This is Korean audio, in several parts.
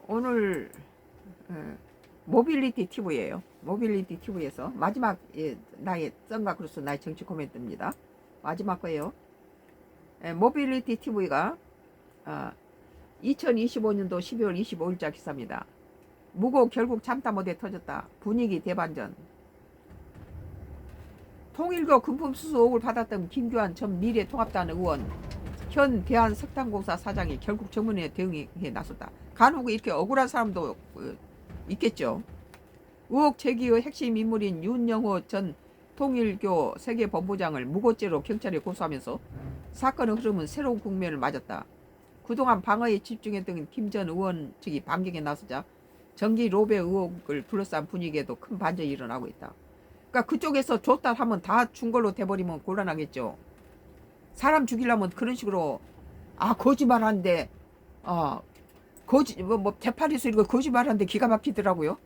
오늘 모빌리티 TV예요. 모빌리티 TV에서 마지막 나의 썬가 크루스 나의 정치 코멘트입니다. 마지막 거예요. 모빌리티 TV가 2025년도 12월 25일자 기사입니다. 무고 결국 참다 못해 터졌다. 분위기 대반전. 통일교 금품 수수 의혹을 받았던 김규환 전 미래통합당 의원, 현 대한석탄공사 사장이 결국 정문에 대응해 나섰다. 간혹 이렇게 억울한 사람도 있겠죠. 의혹 제기의 핵심 인물인 윤영호 전 통일교 세계본부장을 무고죄로 경찰에 고소하면서 사건의 흐름은 새로운 국면을 맞았다. 그동안 방어에 집중했던 김 전 의원 측이 반격에 나서자 정기 로베 의혹을 둘러싼 분위기에도 큰 반전이 일어나고 있다. 그러니까 그쪽에서 줬다 하면 다 준 걸로 돼버리면 곤란하겠죠. 사람 죽이려면 그런 식으로 거짓말하는데 대파리수 이거 거짓말하는데 기가 막히더라고요.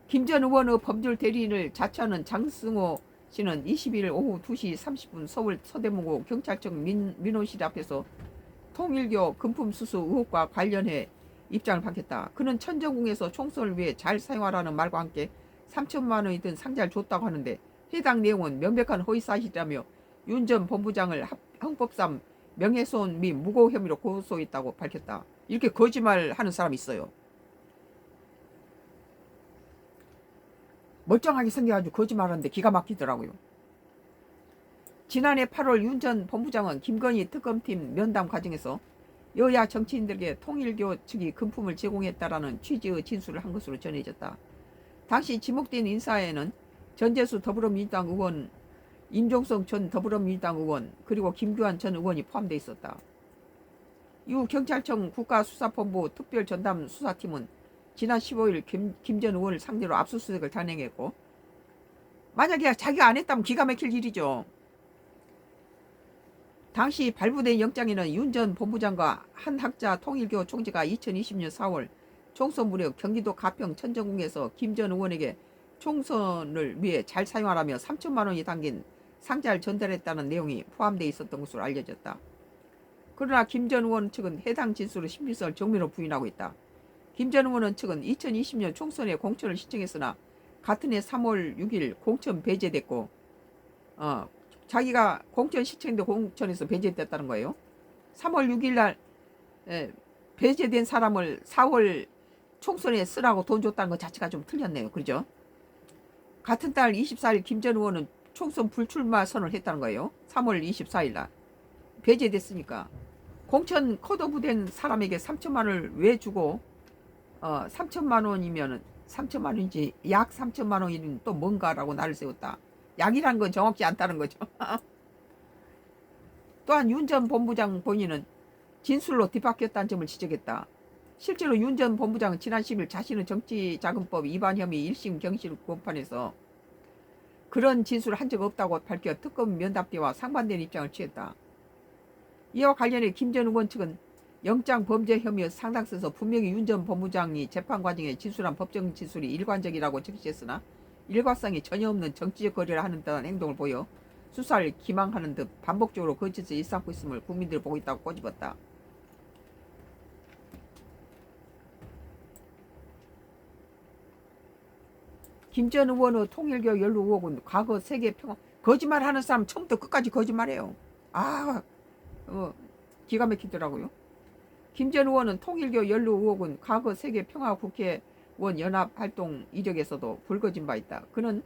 김 전 의원의 법률 대리인을 자처하는 장승호 씨는 22일 오후 2시 30분 서울 서대문구 경찰청 민원실 앞에서 통일교 금품 수수 의혹과 관련해 입장을 밝혔다. 그는 천정궁에서 총선을 위해 잘 사용하라는 말과 함께 3천만 원이 든 상자를 줬다고 하는데 해당 내용은 명백한 허위사실이라며 윤 전 본부장을 형법상 명예훼손 및 무고 혐의로 고소했다고 밝혔다. 이렇게 거짓말하는 사람이 있어요. 멀쩡하게 생겨가지고 거짓말하는데 기가 막히더라고요. 지난해 8월 윤 전 본부장은 김건희 특검팀 면담 과정에서 여야 정치인들에게 통일교 측이 금품을 제공했다라는 취지의 진술을 한 것으로 전해졌다. 당시 지목된 인사에는 전재수 더불어민주당 의원, 임종석 전 더불어민주당 의원, 그리고 김규환 전 의원이 포함되어 있었다. 이후 경찰청 국가수사본부 특별전담수사팀은 지난 15일 김 전 의원을 상대로 압수수색을 단행했고, 만약에 자기가 안 했다면 기가 막힐 일이죠. 당시 발부된 영장에는 윤 전 본부장과 한 학자 통일교 총재가 2020년 4월 총선 무렵 경기도 가평 천정궁에서 김 전 의원에게 총선을 위해 잘 사용하라며 3천만 원이 담긴 상자를 전달했다는 내용이 포함되어 있었던 것으로 알려졌다. 그러나 김 전 의원 측은 해당 진술의 신빙성을 정면으로 부인하고 있다. 김 전 의원 측은 2020년 총선에 공천을 신청했으나 같은 해 3월 6일 공천 배제됐고 자기가 공천 신청인데 공천에서 배제됐다는 거예요. 3월 6일 날 배제된 사람을 4월 총선에 쓰라고 돈 줬다는 것 자체가 좀 틀렸네요. 그죠? 같은 달 24일 김 전 의원은 총선 불출마 선언을 했다는 거예요. 3월 24일 날. 배제됐으니까. 공천 컷오프된 사람에게 3천만 원을 왜 주고 3천만 원이면은 3천만 원인지 약 3천만 원이면 또 뭔가라고 나를 세웠다. 약이라는 건 정확지 않다는 거죠. 또한 윤 전 본부장 본인은 진술로 뒤바뀌었다는 점을 지적했다. 실제로 윤 전 본부장은 지난 10일 자신의 정치자금법 위반 혐의 1심 경실 공판에서 그런 진술을 한 적 없다고 밝혀 특검 면담대와 상반된 입장을 취했다. 이와 관련해 김 전 의원 측은 영장 범죄 혐의 상당서에서 분명히 윤 전 본부장이 재판 과정에 진술한 법정 진술이 일관적이라고 적시했으나 일관성이 전혀 없는 정치적 거래를 하는 듯한 행동을 보여 수사를 기망하는 듯 반복적으로 거짓을 일삼고 있음을 국민들이 보고 있다고 꼬집었다. 김 전 의원의 통일교 연루 의혹은 과거 세계 평화 거짓말하는 사람 처음부터 끝까지 거짓말해요. 기가 막히더라고요. 김 전 의원은 통일교 연루 의혹은 과거 세계 평화 국회의원 연합 활동 이력에서도 불거진 바 있다. 그는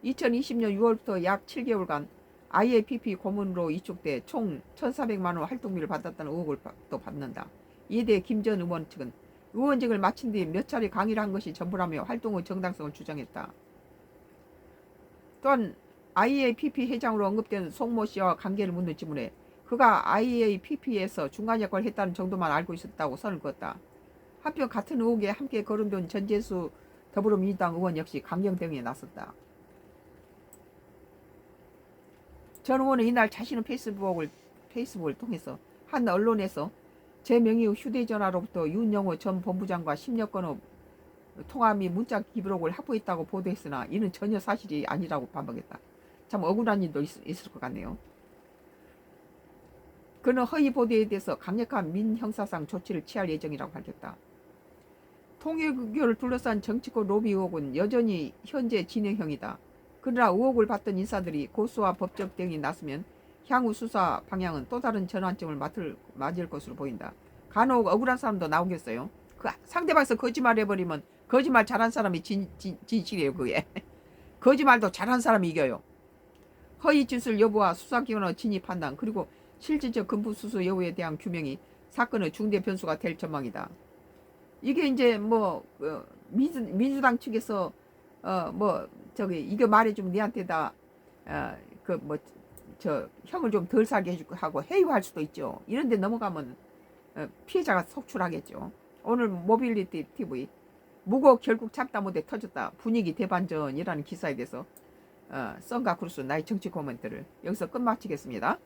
2020년 6월부터 약 7개월간 IAPP 고문으로 이축돼 총 1,400만 원 활동비를 받았다는 의혹을 또 받는다. 이에 대해 김 전 의원 측은 의원직을 마친 뒤 몇 차례 강의를 한 것이 전부라며 활동의 정당성을 주장했다. 또한 IAPP 회장으로 언급된 송모 씨와 관계를 묻는 질문에 그가 IAPP에서 중간 역할을 했다는 정도만 알고 있었다고 선을 그었다. 한편 같은 의혹에 함께 거론된 전재수 더불어민주당 의원 역시 강경 대응에 나섰다. 전 의원은 이날 자신의 페이스북을 통해서 한 언론에서 제 명의 휴대전화로부터 윤영호 전 본부장과 10여 건의 통화 및 문자 기록을 확보했다고 보도했으나 이는 전혀 사실이 아니라고 반박했다. 참 억울한 일도 있을 것 같네요. 그는 허위 보도에 대해서 강력한 민형사상 조치를 취할 예정이라고 밝혔다. 통일교를 둘러싼 정치권 로비 의혹은 여전히 현재 진행형이다. 그러나 의혹을 받던 인사들이 고소와 법적 대응이 나서면 향후 수사 방향은 또 다른 전환점을 맞을 것으로 보인다. 간혹 억울한 사람도 나오겠어요. 그 상대방에서 거짓말 해버리면 거짓말 잘한 사람이 진실이에요. 그게 거짓말도 잘한 사람이 이겨요. 허위 진술 여부와 수사기관의 진위 판단 그리고 실질적 금품수수 여부에 대한 규명이 사건의 중대 변수가 될 전망이다. 이게 이제 뭐 민주당 측에서 이거 말해주면 니한테다 형을 좀 덜 살게 해주고 하고 해유할 수도 있죠. 이런데 넘어가면 피해자가 속출하겠죠. 오늘 모빌리티 TV 무고 결국 참다 못해 터졌다. 분위기 대반전이라는 기사에 대해서 썬가 크루스 나의 정치 코멘트를 여기서 끝마치겠습니다.